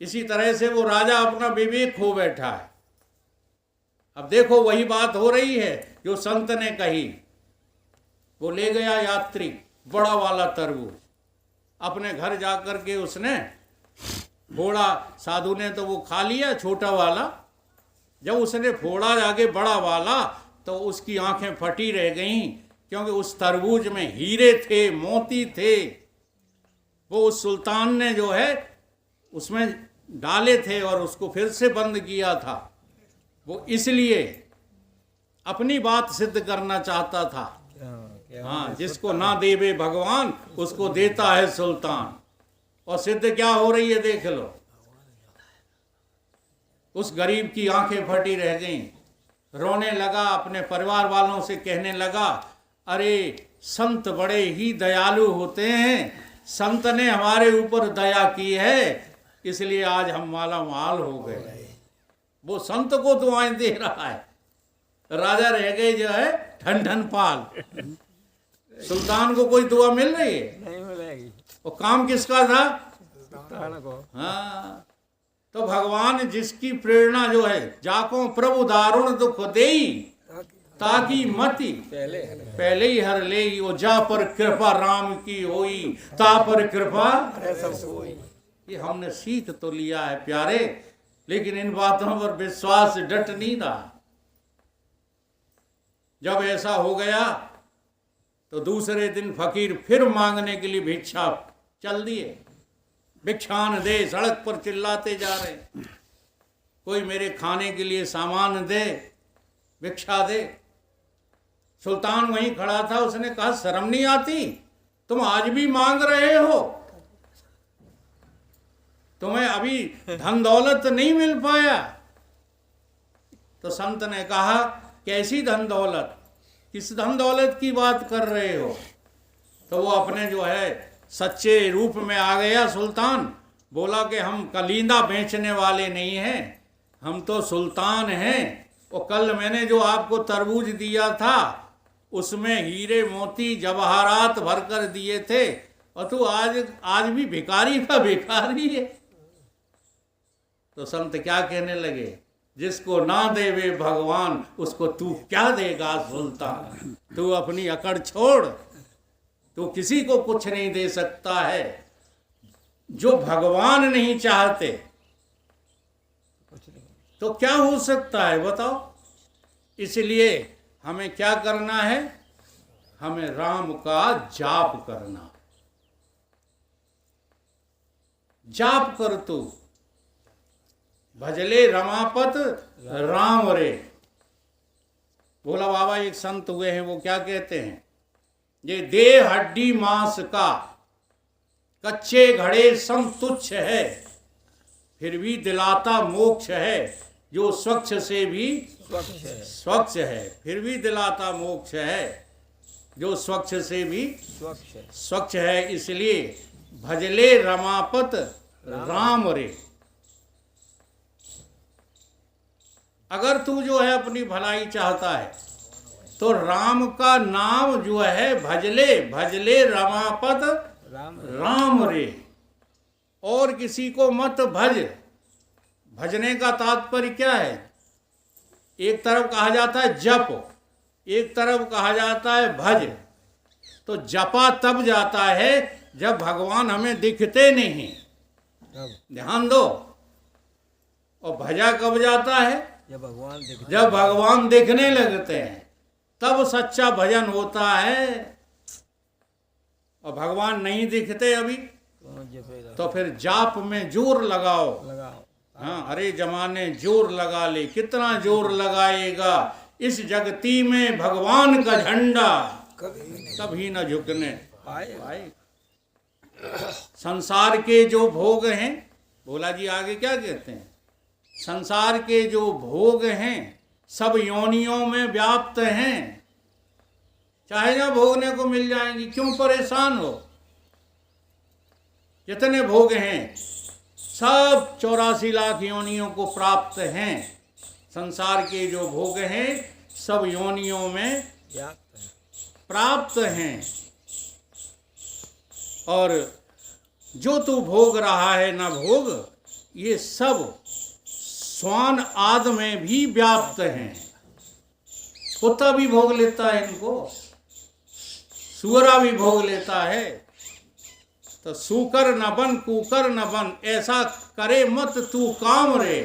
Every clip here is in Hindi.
इसी तरह से वो राजा अपना विवेक खो बैठा है। अब देखो वही बात हो रही है जो संत ने कही। वो ले गया यात्री बड़ा वाला तरबूज, अपने घर जाकर के उसने फोड़ा। साधु ने तो वो खा लिया छोटा वाला, जब उसने फोड़ा जाके बड़ा वाला तो उसकी आंखें फटी रह गईं, क्योंकि उस तरबूज में हीरे थे, मोती थे। वो उस सुल्तान ने जो है उसमें डाले थे और उसको फिर से बंद किया था। वो इसलिए अपनी बात सिद्ध करना चाहता था। हाँ, जिसको ना देवे भगवान उसको देता है सुल्तान। और सिद्ध क्या हो रही है देख लो। उस गरीब की आंखें फटी रह गईं, रोने लगा, अपने परिवार वालों से कहने लगा, अरे संत बड़े ही दयालु होते हैं, संत ने हमारे ऊपर दया की है, इसलिए आज हम माला माल हो गए। वो संत को दुआएं दे रहा है, राजा रह गए जो है ठन ठन पाल। सुल्तान को कोई दुआ मिल रही है? नहीं मिलेगी। और काम किसका था? सुल्तान को। हाँ, तो भगवान जिसकी प्रेरणा जो है, जाको प्रभु दारुण दुख देई ताकि मति पहले ही हर ले, वो जा पर कृपा राम की होई ता पर कृपा सब होई। ये हमने सीख तो लिया है प्यारे, लेकिन इन बातों पर विश्वास डट नहीं रहा। जब ऐसा हो गया तो दूसरे दिन फकीर फिर मांगने के लिए भिक्षा चल दिए। भिक्षान दे, सड़क पर चिल्लाते जा रहे, कोई मेरे खाने के लिए सामान दे, भिक्षा दे। सुल्तान वहीं खड़ा था, उसने कहा शर्म नहीं आती, तुम आज भी मांग रहे हो? तुम्हें अभी धन दौलत नहीं मिल पाया? तो संत ने कहा कैसी धन दौलत, किस धन दौलत की बात कर रहे हो? तो वो अपने जो है सच्चे रूप में आ गया सुल्तान। बोला कि हम कलींदा बेचने वाले नहीं हैं, हम तो सुल्तान हैं। और कल मैंने जो आपको तरबूज दिया था उसमें हीरे मोती जवाहरात भर कर दिए थे, और तू आज भी भिखारी का भिखारी है। तो संत क्या कहने लगे, जिसको ना देवे भगवान उसको तू क्या देगा सुल्तान। तू अपनी अकड़ छोड़, तू किसी को कुछ नहीं दे सकता है। जो भगवान नहीं चाहते तो क्या हो सकता है बताओ। इसलिए हमें क्या करना है, हमें राम का जाप करना। जाप कर तू, भजले रमापत राम रे। भोला बाबा एक संत हुए हैं, वो क्या कहते हैं, ये देह हड्डी मांस का कच्चे घड़े सम तुच्छ है, फिर भी दिलाता मोक्ष है, जो स्वच्छ से भी स्वच्छ है, फिर भी दिलाता मोक्ष है, जो स्वच्छ से भी स्वच्छ है। इसलिए भजले रमापत राम रे। अगर तू जो है अपनी भलाई चाहता है तो राम का नाम जो है भजले, भजले रमापत राम रे। और किसी को मत भज। भजने का तात्पर्य क्या है, एक तरफ कहा जाता है जप, एक तरफ कहा जाता है भज। तो जपा तब जाता है जब भगवान हमें दिखते नहीं, ध्यान दो। और भजा कब जाता है, जब भगवान दिखने लगते हैं, तब सच्चा भजन होता है। और भगवान नहीं दिखते अभी, तो फिर जाप में जोर लगाओ। हाँ, अरे जमाने जोर लगा ले, कितना जोर लगाएगा, इस जगती में भगवान का झंडा कभी न झुकने पाए। संसार के जो भोग हैं, भोला जी आगे क्या कहते हैं, संसार के जो भोग हैं सब योनियों में व्याप्त हैं, चाहे ना भोगने को मिल जाएंगी, क्यों परेशान हो। जितने भोग हैं सब 84 लाख योनियों को प्राप्त हैं। संसार के जो भोग हैं सब योनियों में प्राप्त हैं। और जो तू भोग रहा है ना भोग, ये सब श्वान आदि में भी व्याप्त हैं। कुत्ता भी भोग लेता है इनको, सूअरा भी भोग लेता है। तो सूकर न बन कुकर न बन, ऐसा करे मत तू काम रे,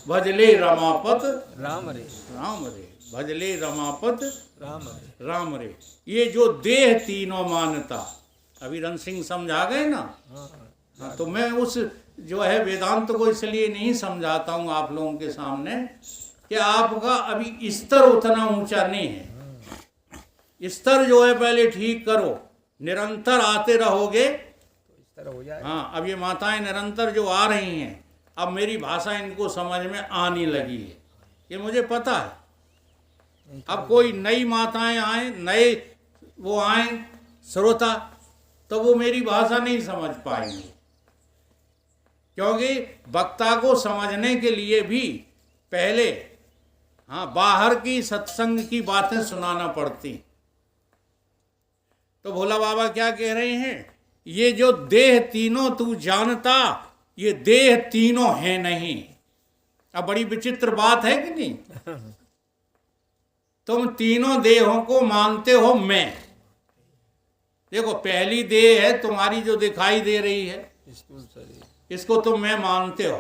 भजले रमापत राम रे, राम रे, भजले रमापत राम रे, राम रे। ये जो देह तीनों मानता, अभी रण सिंह समझा गए ना। हाँ, तो मैं उस जो है वेदांत को इसलिए नहीं समझाता हूँ आप लोगों के सामने कि आपका अभी स्तर उतना ऊंचा नहीं है। स्तर जो है पहले ठीक करो, निरंतर आते रहोगे तो इस तरह हो जाए। हाँ, अब ये माताएं निरंतर जो आ रही हैं, अब मेरी भाषा इनको समझ में आने लगी है, ये मुझे पता है। अब कोई नई माताएं आए, नए वो आए श्रोता, तो वो मेरी भाषा नहीं समझ पाएंगे, क्योंकि वक्ता को समझने के लिए भी पहले हाँ बाहर की सत्संग की बातें सुनाना पड़ती। तो भोला बाबा क्या कह रहे हैं, ये जो देह तीनों तू जानता, ये देह तीनों है नहीं। अब बड़ी विचित्र बात है कि नहीं? तुम तीनों देहों को मानते हो मैं। देखो, पहली देह है तुम्हारी जो दिखाई दे रही है, स्थूल शरीर, इसको तुम मैं मानते हो।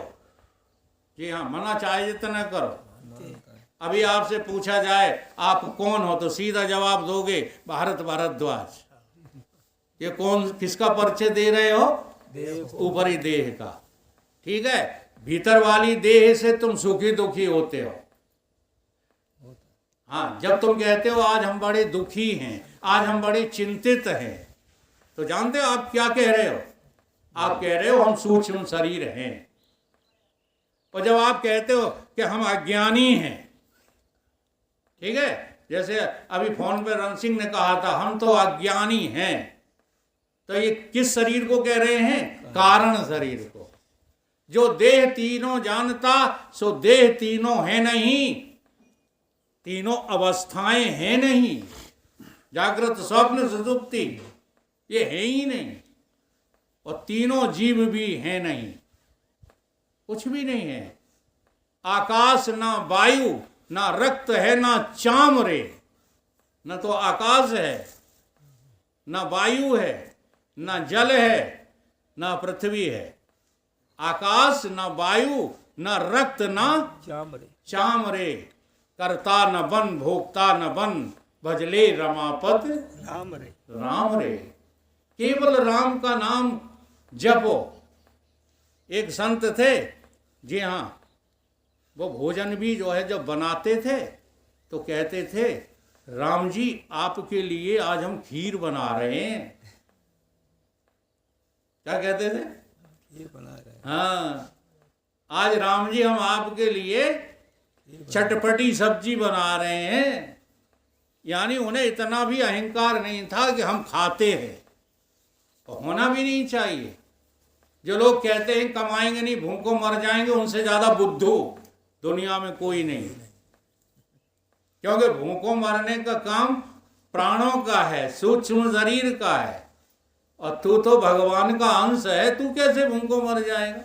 जी हाँ, मना चाहे जितना करो। अभी आपसे पूछा जाए आप कौन हो, तो सीधा जवाब दोगे भारत भारद्वाज। ये कौन, किसका परिचय दे रहे हो? ऊपरी देह का। ठीक है, भीतर वाली देह से तुम सुखी दुखी होते हो। हाँ, जब तुम कहते हो आज हम बड़े दुखी हैं, आज हम बड़े चिंतित हैं, तो जानते हो आप क्या कह रहे हो? आप कह रहे हो हम सूक्ष्म शरीर हैं। और जब आप कहते हो कि हम अज्ञानी हैं, ठीक है, जैसे अभी फोन पे रण सिंह ने कहा था हम तो अज्ञानी हैं, तो ये किस शरीर को कह रहे हैं? कारण शरीर को। जो देह तीनों जानता, सो देह तीनों है नहीं, तीनों अवस्थाएं हैं नहीं। जागृत स्वप्न सुषुप्ति ये है ही नहीं, और तीनों जीव भी है नहीं, कुछ भी नहीं है। आकाश ना वायु ना रक्त है ना चाम रे, न तो आकाश है, न वायु है, न जल है, न पृथ्वी है। आकाश न वायु न रक्त न चाम रे, चाम रे, करता न बन भोक्ता न बन, भजले रमापत राम रे, राम रे। केवल राम का नाम जपो। एक संत थे, जी हाँ, वो भोजन भी जो है जब बनाते थे तो कहते थे राम जी आपके लिए आज हम खीर बना रहे हैं। क्या कहते थे? ये बना रहे हैं। हाँ, आज राम जी हम आपके लिए चटपटी सब्जी बना रहे हैं। यानी उन्हें इतना भी अहंकार नहीं था कि हम खाते हैं, और होना भी नहीं चाहिए। जो लोग कहते हैं कमाएंगे नहीं भूखों मर जाएंगे, उनसे ज्यादा बुद्धू दुनिया में कोई नहीं। क्योंकि भूखों मरने का काम प्राणों का है, सूक्ष्म शरीर का है, और तू तो भगवान का अंश है, तू कैसे भूखों मर जाएगा?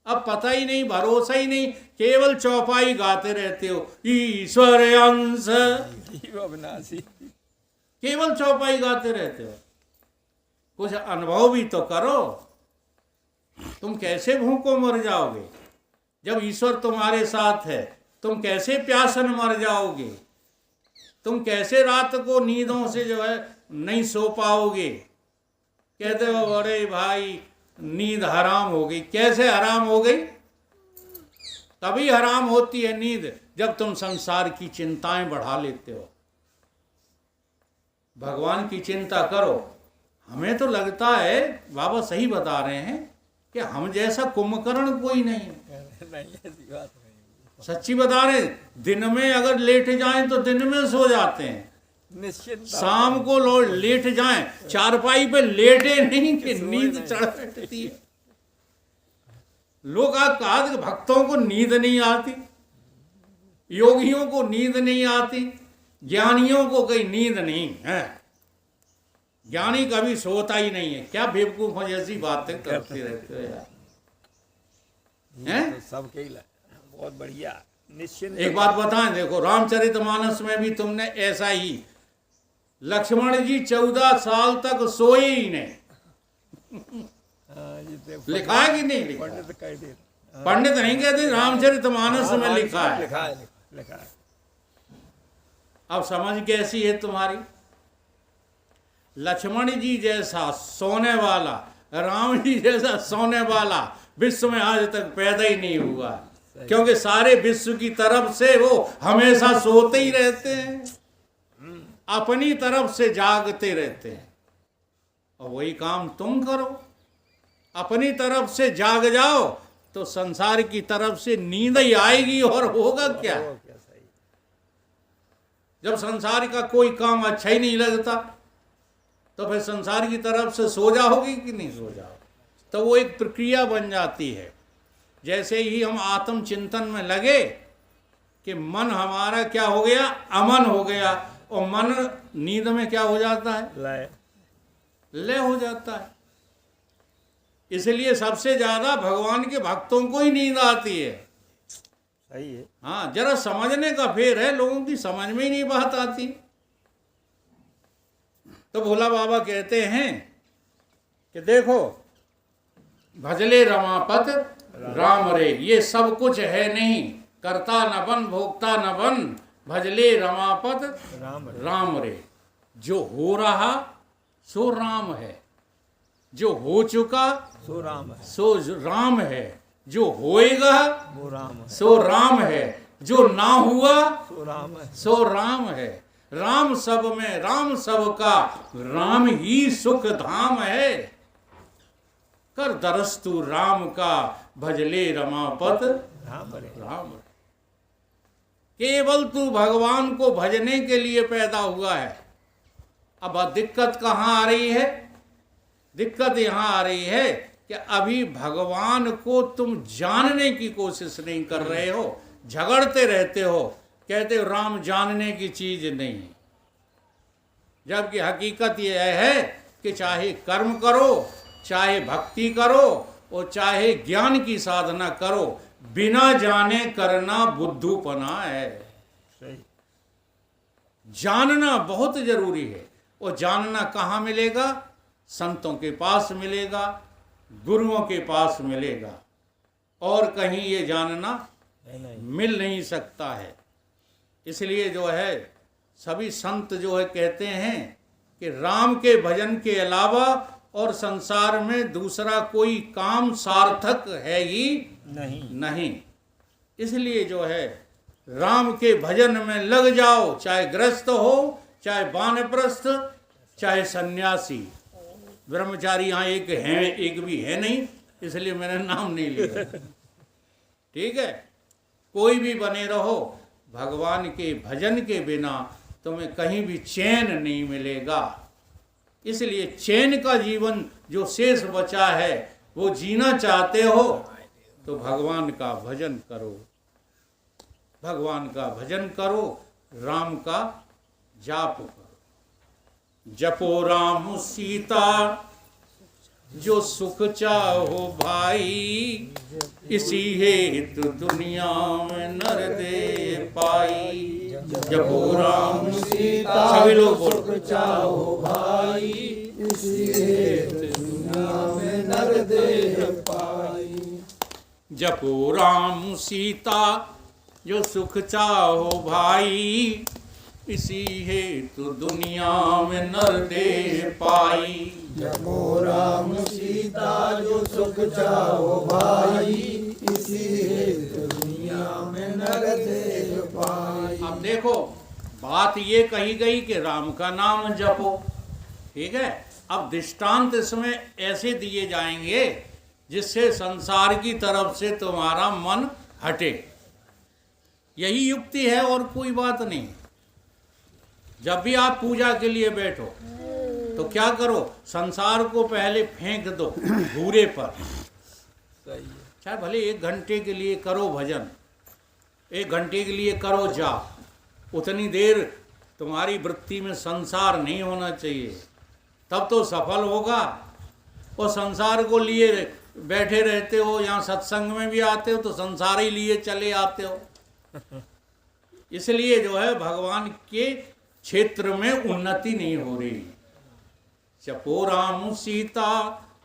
अब पता ही नहीं, भरोसा ही नहीं, केवल चौपाई गाते रहते हो, ईश्वर अंश जीव अविनाशी। केवल चौपाई गाते रहते हो। कुछ अनुभव भी तो करो। तुम कैसे भूखों मर जाओगे जब ईश्वर तुम्हारे साथ है? तुम कैसे प्यासन मर जाओगे? तुम कैसे रात को नींदों से जो है नहीं सो पाओगे? कहते हो अरे भाई नींद हराम हो गई। कैसे हराम हो गई? तभी हराम होती है नींद जब तुम संसार की चिंताएं बढ़ा लेते हो। भगवान की चिंता करो। हमें तो लगता है बाबा सही बता रहे हैं कि हम जैसा कुंभकर्ण कोई नहीं है। नहीं, ऐसी बात नहीं। सच्ची बता रहे, दिन में अगर लेट जाएं तो दिन में सो जाते हैं, निश्चित शाम को लेट जाएं चारपाई पे लेटे नहीं कि नींद चढ़ बैठती है। लोग आज कहा कि भक्तों को नींद नहीं आती, योगियों को नींद नहीं आती, ज्ञानियों को कहीं नींद नहीं है। ज्ञानी कभी सोता ही नहीं है। क्या बेवकूफों जैसी बातें करते रहते हो यार। हैं? तो सबके ही बहुत बढ़िया निश्चिंत। एक बात बताएं, देखो रामचरितमानस में भी तुमने ऐसा ही, लक्ष्मण जी 14 साल तक सोए ही नहीं। हाँ, लिखा है कि नहीं लिखा? पंडित कह दे, पंडित नहीं कहते, रामचरितमानस में लिखा है। लिखा है, लिखा है। अब समझ कैसी है तुम्हारी? लक्ष्मण जी जैसा सोने वाला, राम जी जैसा सोने वाला विश्व में आज तक पैदा ही नहीं हुआ, क्योंकि सारे विश्व की तरफ से वो हमेशा सोते ही रहते हैं, अपनी तरफ से जागते रहते हैं। और वही काम तुम करो, अपनी तरफ से जाग जाओ तो संसार की तरफ से नींद ही आएगी, और होगा क्या? वो क्या सही। जब संसार का कोई काम अच्छा ही नहीं लगता तो फिर संसार की तरफ से सो जाओगी कि नहीं सो जाओ? तो वो एक प्रक्रिया बन जाती है। जैसे ही हम आत्म चिंतन में लगे कि मन हमारा क्या हो गया, अमन हो गया, और मन नींद में क्या हो जाता है, लय। लय हो जाता है। इसलिए सबसे ज्यादा भगवान के भक्तों को ही नींद आती है। सही है। हाँ, जरा समझने का फेर है, लोगों की समझ में ही नहीं बात आती। तो भोला बाबा कहते हैं कि देखो, भजले रमापत राम रे, ये सब कुछ है नहीं, करता न बन भोगता न बन, भजले रमापत राम रे। जो हो रहा सो राम है, जो हो चुका सो राम है, सो राम है, जो होएगा वो राम है, सो राम है, जो ना हुआ सो राम है। सो राम है। राम सब में, राम सब का, राम ही सुख धाम है। कर दरस तू राम का, भजले रमापत राम रे। राम। केवल तू भगवान को भजने के लिए पैदा हुआ है। अब दिक्कत कहाँ आ रही है? दिक्कत यहाँ आ रही है कि अभी भगवान को तुम जानने की कोशिश नहीं कर रहे हो, झगड़ते रहते हो, कहते हो राम जानने की चीज नहीं। जबकि हकीकत यह है कि चाहे कर्म करो, चाहे भक्ति करो, और चाहे ज्ञान की साधना करो, बिना जाने करना बुद्धूपना है। सही। जानना बहुत जरूरी है। और जानना कहाँ मिलेगा? संतों के पास मिलेगा, गुरुओं के पास मिलेगा, और कहीं ये जानना नहीं। मिल नहीं सकता है। इसलिए जो है सभी संत जो है कहते हैं कि राम के भजन के अलावा और संसार में दूसरा कोई काम सार्थक है ही नहीं। इसलिए जो है राम के भजन में लग जाओ, चाहे गृहस्थ हो, चाहे वानप्रस्थ, चाहे सन्यासी। ब्रह्मचारी यहाँ एक है, एक भी है नहीं, इसलिए मैंने नाम नहीं लिया। ठीक है, कोई भी बने रहो, भगवान के भजन के बिना तुम्हें कहीं भी चैन नहीं मिलेगा। इसलिए चैन का जीवन जो शेष बचा है वो जीना चाहते हो तो भगवान का भजन करो, भगवान का भजन करो, राम का जाप करो। जपो राम सीता जो सुख चाहो भाई, इसी हेतु दुनिया में नर दे पाई। जपो राम सीता सभी लोग बोलो, चाहो भाई, इसी हेतु दुनिया में नर दे पाई। जपो राम सीता जो सुख चाहो भाई, इसी हेतु दुनिया में नर दे पाई। जपो राम सीता जो सुख चाहो भाई, इसी हेतु दुनिया में नर दे पाई। अब देखो, बात ये कही गई कि राम का नाम जपो, ठीक है। अब दृष्टांत इसमें ऐसे दिए जाएंगे जिससे संसार की तरफ से तुम्हारा मन हटे। यही युक्ति है और कोई बात नहीं। जब भी आप पूजा के लिए बैठो तो क्या करो, संसार को पहले फेंक दो घूरे पर। सही है। चाहे भले 1 घंटे के लिए करो भजन, 1 घंटे के लिए करो जाप, उतनी देर तुम्हारी वृत्ति में संसार नहीं होना चाहिए, तब तो सफल होगा। और संसार को लिए बैठे रहते हो, यहाँ सत्संग में भी आते हो तो संसार ही लिए चले आते हो। इसलिए जो है भगवान के क्षेत्र में उन्नति नहीं हो रही। जपो राम सीता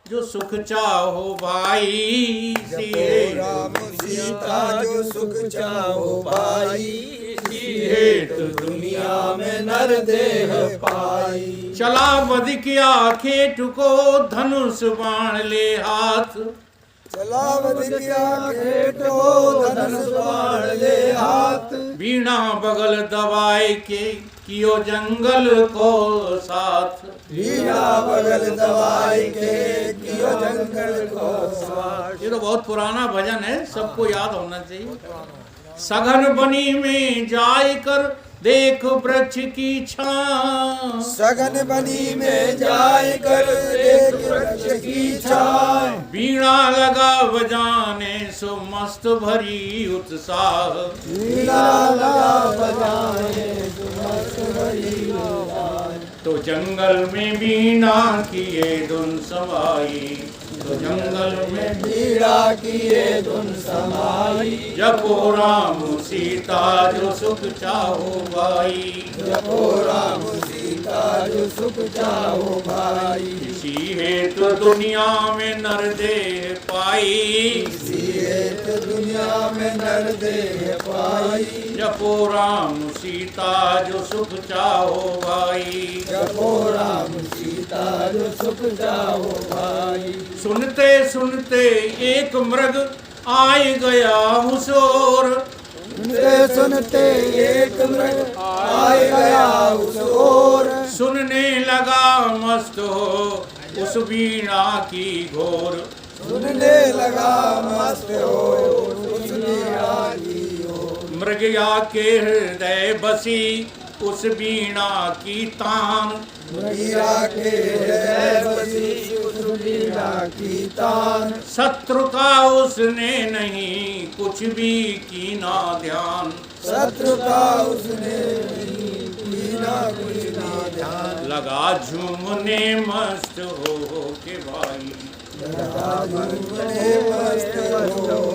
जो सुख चाहो भाई, राम सीता जो सुख चाहो भाई, हेतु दुनिया में नर देह पाई। चला वध किया खेट को धनुष बाण ले हाथ, चलावत किया खेटो धनुष बाण ले हाथ। बीणा बगल दबाए के कियो जंगल को साथ, वीणा बगल दवाई के कियो जंगल को साथ। ये तो बहुत पुराना भजन है, सबको याद होना चाहिए। सघन बनी में जाय कर देख वृक्ष की छां, सघन बनी में जाय कर देख वृक्ष की छां। बीणा लगा बजाने सो मस्त भरी उत्साह, वीणा लगा बजाए सुमस्त भरी आवाज। तो जंगल में बीणा किए धुन समाई, तो जंगल में वीणा किए धुन समाई। जपो राम सीता जो सुख चाहो भाई, जपो राम सीता जो सुख चाहो भाई। इसी हेतु दुनिया में नर देह पाई, इसी हेतु दुनिया में नर देह पाई। जपो राम सीता जो सुख चाहो भाई। जपो राम सीता जो सुख चाहो भाई। सुनते सुनते एक मृग आय गया उस ओर, सुनते सुनते एक मृग आए गया उस ओर। सुनने लगा मस्त हो उस वीणा की घोर, सुनने लगा मस्त हो उस वीणा की ओर। मृगया के हृदय बसी उस वीणा की तान, मृगिया के हृदय बसी उस वीणा की तान। शत्रु का उसने नहीं कुछ भी कीना ध्यान, शत्रु का उसने कीना कुछ ना ध्यान। लगा झूमने मस्त हो के भाई, लगा झूमने मस्त हो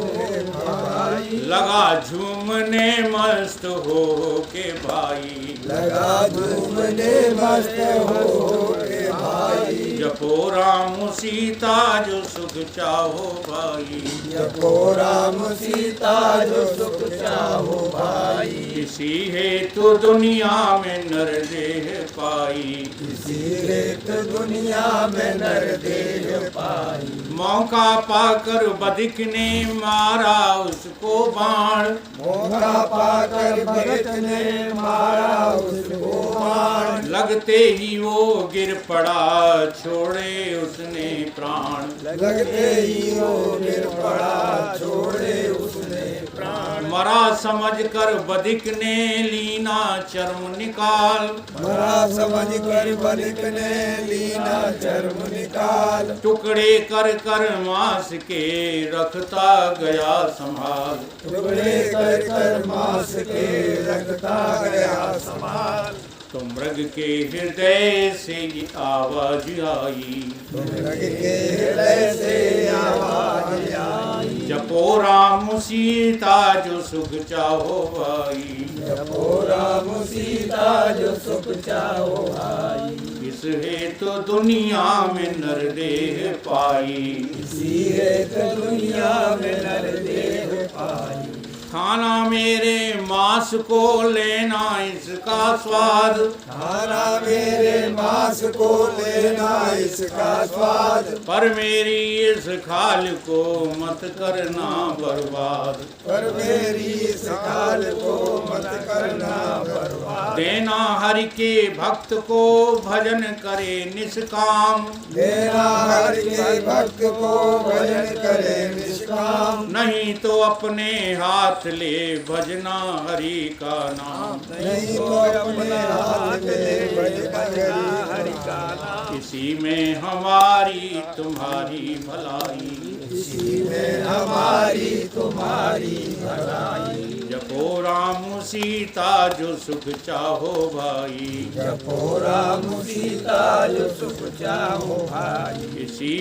के भाई। लगा झूमने मस्त हो के भाई। लगा झूमने मस्त हो के भाई। जपो राम सीता जो सुख चाहो भाई, जपो राम सीता जो सुख चाहो भाई। इसी हेतु दुनिया में नर देह पाई, इसी हेतु दुनिया में नर देह पाई। मौका पाकर बधिक ने मारा उसको बाण, मौका पाकर भगत ने मारा उसको बाण। लगते ही वो गिर पड़ा छोड़े उसने प्राण, लगते ही वो गिर पड़ा छोड़े उसने प्राण। मरा समझ कर बधिक ने लीना चर्म निकाल, मरा समझ कर बलिक ने लीना चर्म निकाल। टुकड़े कर कर मांस के रखता गया संभाल, टुकड़े कर कर मांस के रखता गया संभाल। तो मृग के हृदय से ये आवाज आई, मृग के हृदय से आवाज आई। जपो राम सीता जो सुख चाहो भाई, जपो राम सीता जो सुख चाहो भाई। इस हेतु दुनिया में नर देह पाई, इसी हेतु दुनिया में नर देह पाई। खाना मेरे मांस को लेना इसका स्वाद, खाना मेरे मांस को लेना इसका स्वाद। पर मेरी इस खाल को मत करना बर्बाद, पर मेरी इस खाल को मत करना बर्बाद। देना हरि के भक्त को भजन करे निष्काम, देना हरि के भक्त को भजन करे निष्काम। नहीं तो अपने हाथ ले भजना हरि का नाम, नहीं तो अपने हाथ में भजना हरि का नाम। इसी में हमारी तुम्हारी भलाई, इसी में हमारी तुम्हारी भलाई। जपो राम सीता जो सुख चाहो भाई, जपो राम सीता जो सुख चाहो भाई, इसी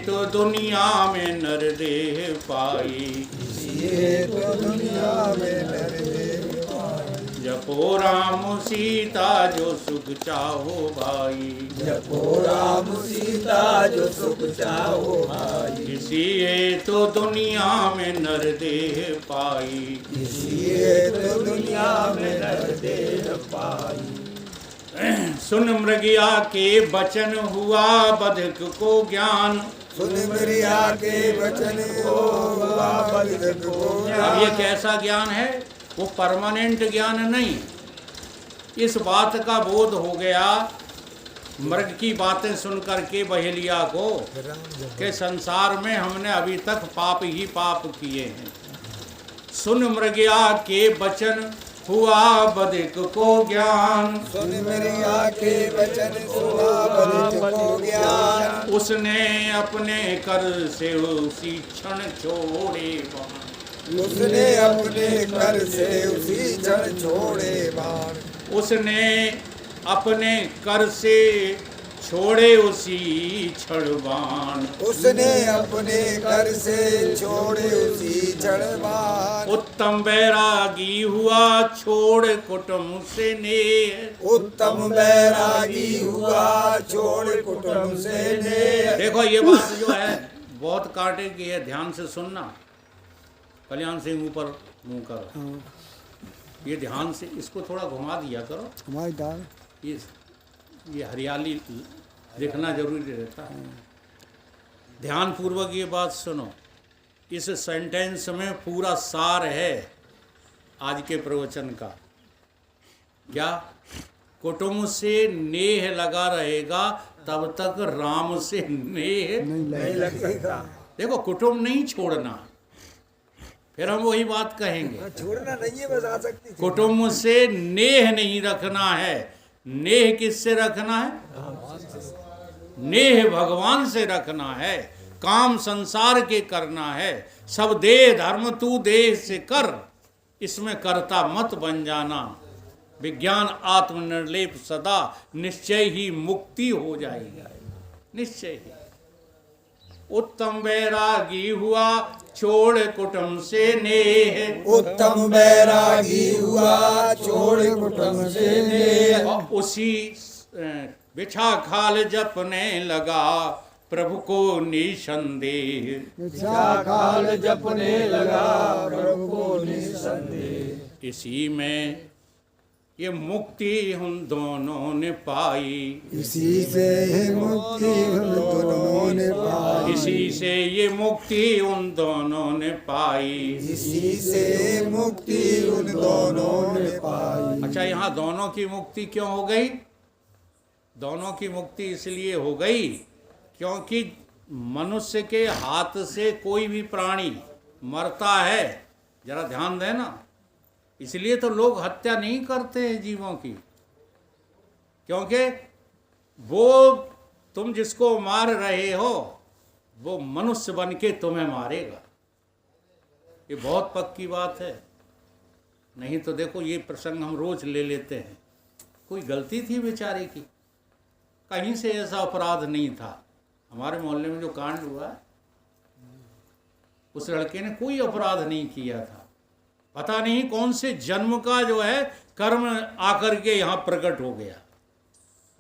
तो दुनिया में नर देह पाई, ये तो दुनिया में नर देह पाई। जपो राम सीता जो सुख चाहो भाई, जपो राम सीता जो सुख चाहो भाई, इसी तो दुनिया में नर देह पाई। इसलिए तो दुनिया में नर देह पाई। सुन मृगिया के वचन हुआ बधिक को ज्ञान। सुन मृगिया के वचन को हुआ बधिक को अब ज्ञान। ये कैसा ज्ञान है? वो परमानेंट ज्ञान नहीं। इस बात का बोध हो गया मृग की बातें सुन करके बहेलिया को कि संसार में हमने अभी तक पाप ही पाप किए हैं। सुन मृगिया के वचन हुआ बधिक को ज्ञान। सुन मृगिया के वचन हुआ बधिक को ज्ञान। उसने अपने कर से उसी क्षण छोड़े बाण। उसने अपने कर से उसी क्षण छोड़े बाण। उसने अपने कर से छोड़े उसी क्षण बाण। उसने अपने कर से छोड़े उसी क्षण बाण। उत्तम बैरागी हुआ छोड़ कुटुंब से नेह। उत्तम बैरागी हुआ छोड़ कुटुंब से नेह। देखो ये बात जो है बहुत कांटे की है, ध्यान से सुनना। कल्याण सिंह ऊपर मुंह करो, ये ध्यान से इसको थोड़ा घुमा दिया करो। हमारी दाल ये हरियाली देखना जरूरी रहता है। ध्यान पूर्वक ये बात सुनो। इस सेंटेंस में पूरा सार है आज के प्रवचन का। क्या? कुटुंब से नेह लगा रहेगा तब तक राम से नेह नहीं लगेगा। देखो कुटुंब नहीं छोड़ना, फिर हम वही बात कहेंगे। छोड़ना नहीं है, बस आ सकती थी। कुटुंब से नेह नहीं रखना है। नेह किससे रखना है? नेह भगवान से रखना है। काम संसार के करना है। सब देह धर्म तू देह से कर, इसमें कर्ता मत बन जाना। विज्ञान आत्मनिर्लेप सदा, निश्चय ही मुक्ति हो जाएगा, निश्चय ही। उत्तम बैरागी हुआ छोड़ कुटुंब से नेह। उत्तम बैरागी हुआ छोड़ कुटुंब से नेह। और उसी बिछा खाल जपने लगा प्रभु को निसंदेह। बिछा खाल जपने लगा प्रभु को निसंदेह। इसी में ये मुक्ति उन दोनों ने पाई। इसी से ये मुक्ति उन दोनों ने पाई। इसी से ये मुक्ति उन दोनों ने पाई। इसी से मुक्ति उन दोनों ने पाई। अच्छा, यहाँ दोनों की मुक्ति क्यों हो गई? दोनों की मुक्ति इसलिए हो गई क्योंकि मनुष्य के हाथ से कोई भी प्राणी मरता है। जरा ध्यान देना। इसलिए तो लोग हत्या नहीं करते हैं जीवों की, क्योंकि वो तुम जिसको मार रहे हो वो मनुष्य बन के तुम्हें मारेगा। ये बहुत पक्की बात है। नहीं तो देखो ये प्रसंग हम रोज ले लेते हैं। कोई गलती थी बेचारे की, कहीं से ऐसा अपराध नहीं था। हमारे मोहल्ले में जो कांड हुआ है, उस लड़के ने कोई अपराध नहीं किया था। पता नहीं कौन से जन्म का जो है कर्म आकर के यहाँ प्रकट हो गया।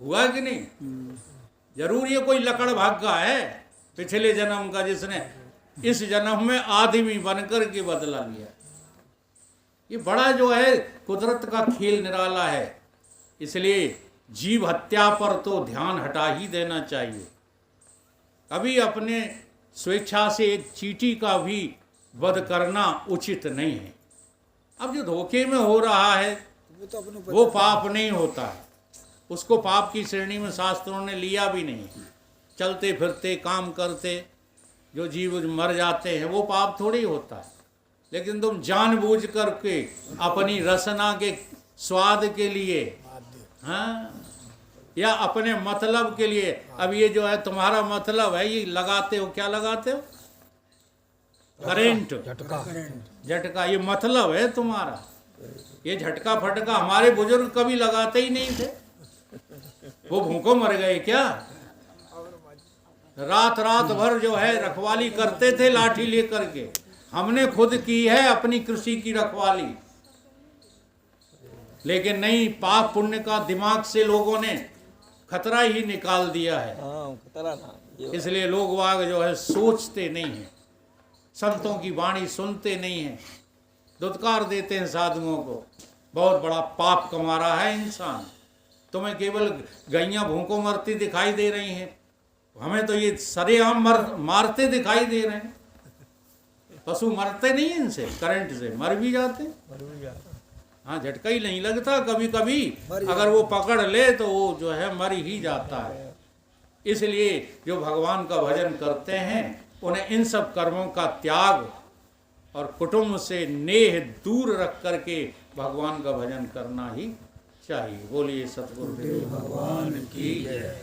हुआ कि नहीं? जरूर ये कोई लकड़ भाग्य है पिछले जन्म का, जिसने इस जन्म में आदमी बनकर के बदला लिया। ये बड़ा जो है कुदरत का खेल निराला है। इसलिए जीव हत्या पर तो ध्यान हटा ही देना चाहिए। कभी अपने स्वेच्छा से एक चींटी का भी वध करना उचित नहीं है। अब जो धोखे में हो रहा है वो पाप नहीं होता है। उसको पाप की श्रेणी में शास्त्रों ने लिया भी नहीं। चलते फिरते काम करते जो जीव मर जाते हैं वो पाप थोड़ी होता है। लेकिन तुम जानबूझ करके अपनी रसना के स्वाद के लिए, हाँ, या अपने मतलब के लिए, अब ये जो है तुम्हारा मतलब है, ये लगाते हो, क्या लगाते हो? करेंट, झटका। ये मतलब है तुम्हारा। ये झटका फटका हमारे बुजुर्ग कभी लगाते ही नहीं थे। वो भूखों मर गए क्या? रात रात भर जो है रखवाली करते थे लाठी लेकर के। हमने खुद की है अपनी कृषि की रखवाली, लेकिन नहीं, पाप पुण्य का दिमाग से लोगों ने खतरा ही निकाल दिया है। हाँ खतरा ना ये इसलिए लोग वाग जो है सोचते नहीं हैं, संतों की वाणी सुनते नहीं हैं, दुत्कार देते हैं साधुओं को। बहुत बड़ा पाप कमा रहा है इंसान। तुम्हें केवल गैयां भूखों मरती दिखाई दे रही हैं, हमें तो ये सरेआम मारते दिखाई दे रहे हैं। पशु मरते नहीं हैं इनसे, करंट से मर भी जाते हैं। मर भी जाता। हाँ, झटका ही नहीं लगता। कभी कभी अगर वो पकड़ ले तो वो जो है मर ही जाता है। इसलिए जो भगवान का भजन करते हैं उन्हें इन सब कर्मों का त्याग और कुटुंब से नेह दूर रख करके भगवान का भजन करना ही चाहिए। बोलिए सतगुरुदेव भगवान की जय।